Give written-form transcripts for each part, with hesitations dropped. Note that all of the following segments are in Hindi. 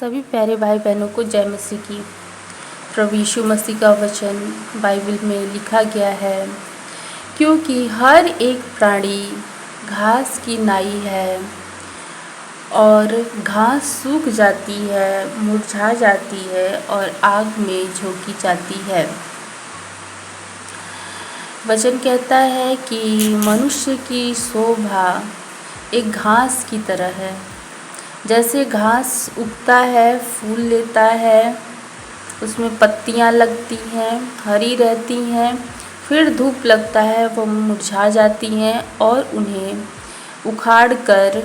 सभी प्यारे भाई बहनों को जय मसीह की। प्रभु यीशु मसीह का वचन बाइबल में लिखा गया है, क्योंकि हर एक प्राणी घास की नाई है और घास सूख जाती है, मुरझा जाती है और आग में झोंकी जाती है। वचन कहता है कि मनुष्य की शोभा एक घास की तरह है। जैसे घास उगता है, फूल लेता है, उसमें पत्तियां लगती हैं, हरी रहती हैं, फिर धूप लगता है, वो मुरझा जाती हैं और उन्हें उखाड़ कर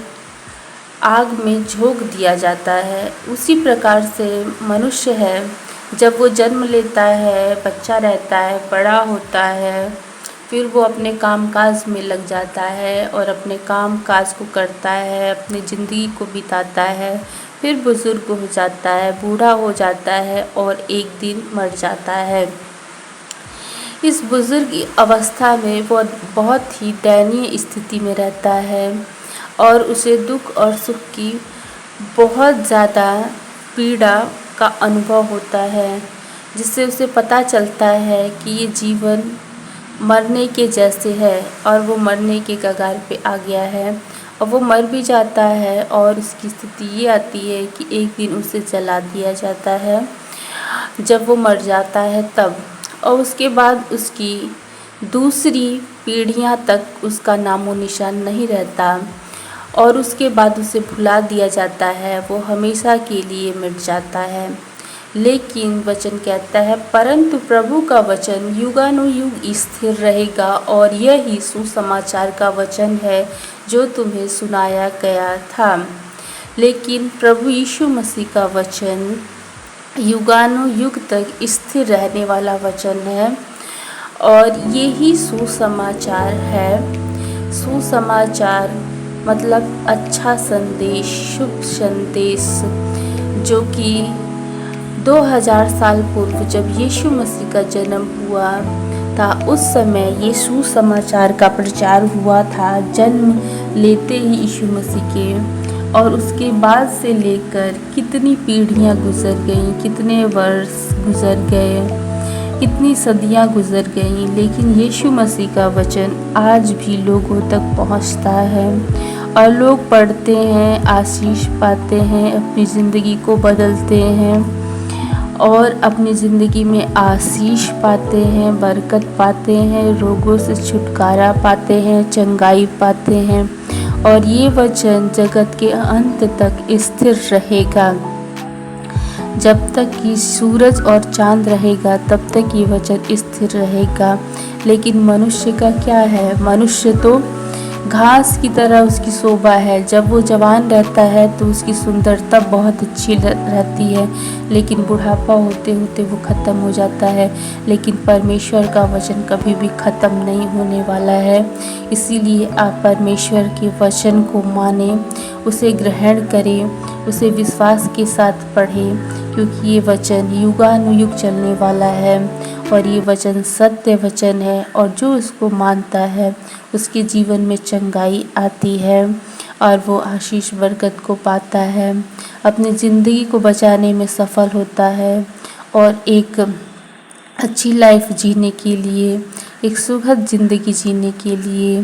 आग में झोंक दिया जाता है। उसी प्रकार से मनुष्य है, जब वो जन्म लेता है, बच्चा रहता है, बड़ा होता है, फिर वो अपने कामकाज में लग जाता है और अपने काम काज को करता है, अपनी ज़िंदगी को बिताता है, फिर बुज़ुर्ग हो जाता है, बूढ़ा हो जाता है और एक दिन मर जाता है। इस बुज़ुर्ग अवस्था में वो बहुत ही दयनीय स्थिति में रहता है और उसे दुख और सुख की बहुत ज़्यादा पीड़ा का अनुभव होता है, जिससे उसे पता चलता है कि ये जीवन मरने के जैसे है और वो मरने के कगार पे आ गया है और वो मर भी जाता है। और उसकी स्थिति ये आती है कि एक दिन उसे जला दिया जाता है जब वो मर जाता है तब, और उसके बाद उसकी दूसरी पीढ़ियां तक उसका नामो निशान नहीं रहता और उसके बाद उसे भुला दिया जाता है, वो हमेशा के लिए मिट जाता है। लेकिन वचन कहता है, परंतु प्रभु का वचन युगानुयुग स्थिर रहेगा और यही सुसमाचार का वचन है जो तुम्हें सुनाया गया था। लेकिन प्रभु यीशु मसीह का वचन युगानुयुग तक स्थिर रहने वाला वचन है और यही सुसमाचार है। सुसमाचार मतलब अच्छा संदेश, शुभ संदेश, जो कि 2000 साल पूर्व जब यीशु मसीह का जन्म हुआ था, उस समय ये सुसमाचार का प्रचार हुआ था, जन्म लेते ही यीशु मसीह के। और उसके बाद से लेकर कितनी पीढ़ियां गुजर गईं, कितने वर्ष गुजर गए, कितनी सदियां गुजर गईं, लेकिन यीशु मसीह का वचन आज भी लोगों तक पहुंचता है और लोग पढ़ते हैं, आशीष पाते हैं, अपनी ज़िंदगी को बदलते हैं और अपनी ज़िंदगी में आशीष पाते हैं, बरकत पाते हैं, रोगों से छुटकारा पाते हैं, चंगाई पाते हैं। और ये वचन जगत के अंत तक स्थिर रहेगा। जब तक कि सूरज और चांद रहेगा तब तक ये वचन स्थिर रहेगा। लेकिन मनुष्य का क्या है? मनुष्य तो घास की तरह उसकी शोभा है। जब वो जवान रहता है तो उसकी सुंदरता बहुत अच्छी रहती है, लेकिन बुढ़ापा होते होते वो ख़त्म हो जाता है। लेकिन परमेश्वर का वचन कभी भी ख़त्म नहीं होने वाला है। इसीलिए आप परमेश्वर के वचन को माने, उसे ग्रहण करें, उसे विश्वास के साथ पढ़ें, क्योंकि ये वचन युगानुयुग चलने वाला है और ये वचन सत्य वचन है और जो इसको मानता है उसके जीवन में चंगाई आती है और वो आशीष बरकत को पाता है, अपनी ज़िंदगी को बचाने में सफल होता है और एक अच्छी लाइफ जीने के लिए, एक सुखद ज़िंदगी जीने के लिए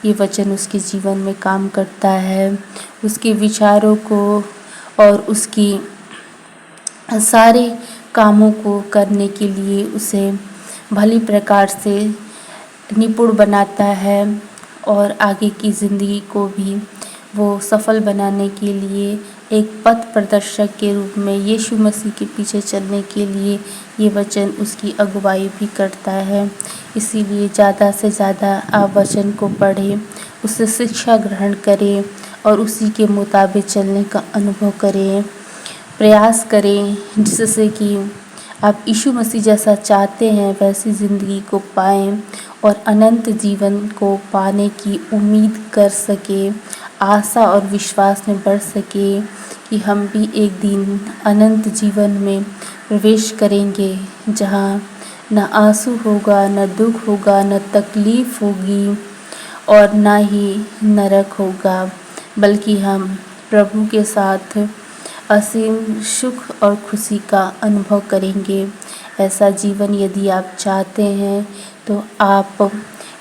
ये वचन उसके जीवन में काम करता है। उसके विचारों को और उसकी सारे कामों को करने के लिए उसे भली प्रकार से निपुण बनाता है और आगे की ज़िंदगी को भी वो सफल बनाने के लिए एक पथ प्रदर्शक के रूप में यीशु मसीह के पीछे चलने के लिए ये वचन उसकी अगुवाई भी करता है। इसीलिए ज़्यादा से ज़्यादा आप वचन को पढ़ें, उससे शिक्षा ग्रहण करें और उसी के मुताबिक चलने का अनुभव करें, प्रयास करें, जिससे कि आप यीशु मसीह जैसा चाहते हैं वैसी ज़िंदगी को पाएं और अनंत जीवन को पाने की उम्मीद कर सके, आशा और विश्वास में बढ़ सके कि हम भी एक दिन अनंत जीवन में प्रवेश करेंगे, जहाँ न आंसू होगा, न दुख होगा, न तकलीफ़ होगी और न ही नरक होगा, बल्कि हम प्रभु के साथ असीम सुख और खुशी का अनुभव करेंगे। ऐसा जीवन यदि आप चाहते हैं तो आप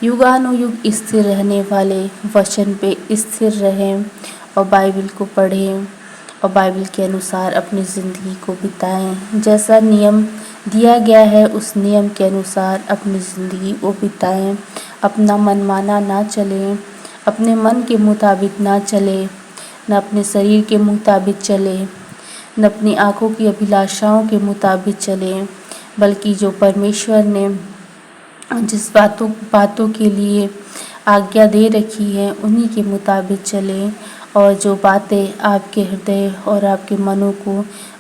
युगानुयुग स्थिर रहने वाले वचन पे स्थिर रहें और बाइबल को पढ़ें और बाइबल के अनुसार अपनी ज़िंदगी को बिताएं। जैसा नियम दिया गया है उस नियम के अनुसार अपनी ज़िंदगी को बिताएं। अपना मनमाना ना चलें, अपने मन के मुताबिक ना चलें, न अपने शरीर के मुताबिक चलें, न अपनी आँखों की अभिलाषाओं के मुताबिक चलें, बल्कि जो परमेश्वर ने जिस बातों के लिए आज्ञा दे रखी है उन्हीं के मुताबिक चलें। और जो बातें आपके हृदय और आपके मनों को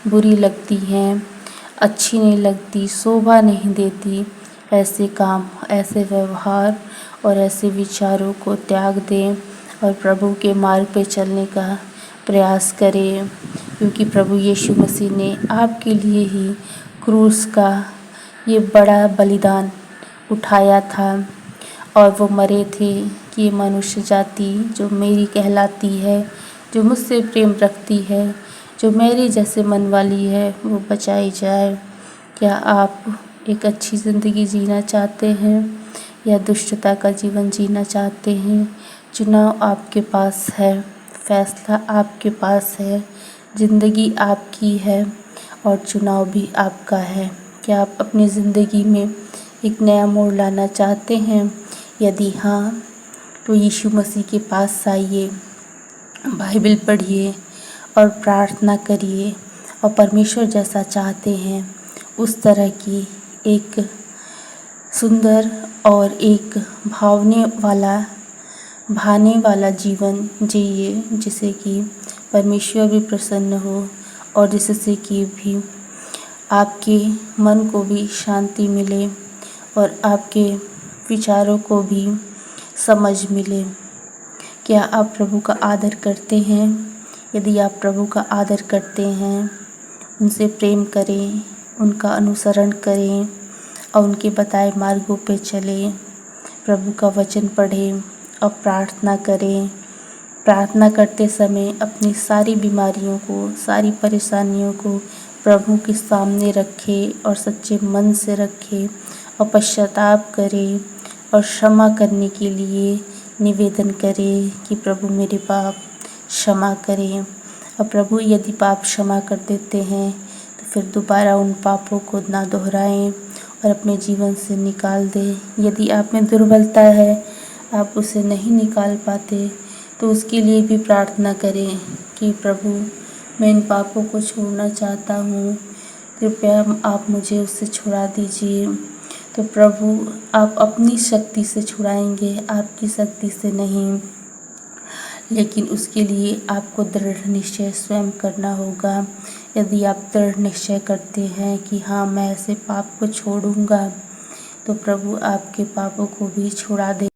बुरी लगती हैं, अच्छी नहीं लगती, शोभा नहीं देती, ऐसे काम, ऐसे व्यवहार और ऐसे विचारों को त्याग दें और प्रभु के मार्ग पे चलने का प्रयास करें। क्योंकि प्रभु यीशु मसीह ने आपके लिए ही क्रूस का ये बड़ा बलिदान उठाया था और वो मरे थे कि मनुष्य जाति जो मेरी कहलाती है, जो मुझसे प्रेम रखती है, जो मेरे जैसे मन वाली है, वो बचाई जाए। क्या आप एक अच्छी ज़िंदगी जीना चाहते हैं या दुष्टता का जीवन जीना चाहते हैं? चुनाव आपके पास है, फैसला आपके पास है, ज़िंदगी आपकी है और चुनाव भी आपका है। क्या आप अपनी ज़िंदगी में एक नया मोड़ लाना चाहते हैं? यदि हाँ, तो यीशु मसीह के पास आइए, बाइबल पढ़िए और प्रार्थना करिए और परमेश्वर जैसा चाहते हैं उस तरह की एक सुंदर और एक भाने वाला जीवन जिए, जिससे कि परमेश्वर भी प्रसन्न हो और जिससे कि भी आपके मन को भी शांति मिले और आपके विचारों को भी समझ मिले। क्या आप प्रभु का आदर करते हैं? यदि आप प्रभु का आदर करते हैं, उनसे प्रेम करें, उनका अनुसरण करें और उनके बताए मार्गों पे चलें, प्रभु का वचन पढ़ें और प्रार्थना करें। प्रार्थना करते समय अपनी सारी बीमारियों को, सारी परेशानियों को प्रभु के सामने रखें और सच्चे मन से रखें और पश्चाताप करें और क्षमा करने के लिए निवेदन करें कि प्रभु मेरे पाप क्षमा करें। और प्रभु यदि पाप क्षमा कर देते हैं तो फिर दोबारा उन पापों को ना दोहराएं और अपने जीवन से निकाल दें। यदि आप में दुर्बलता है, आप उसे नहीं निकाल पाते, तो उसके लिए भी प्रार्थना करें कि प्रभु मैं इन पापों को छोड़ना चाहता हूँ, कृपया आप मुझे उससे छुड़ा दीजिए। तो प्रभु आप अपनी शक्ति से छुड़ाएंगे, आपकी शक्ति से नहीं, लेकिन उसके लिए आपको दृढ़ निश्चय स्वयं करना होगा। यदि आप दृढ़ निश्चय करते हैं कि हाँ मैं ऐसे पाप को छोड़ूंगा, तो प्रभु आपके पापों को भी छुड़ा दे।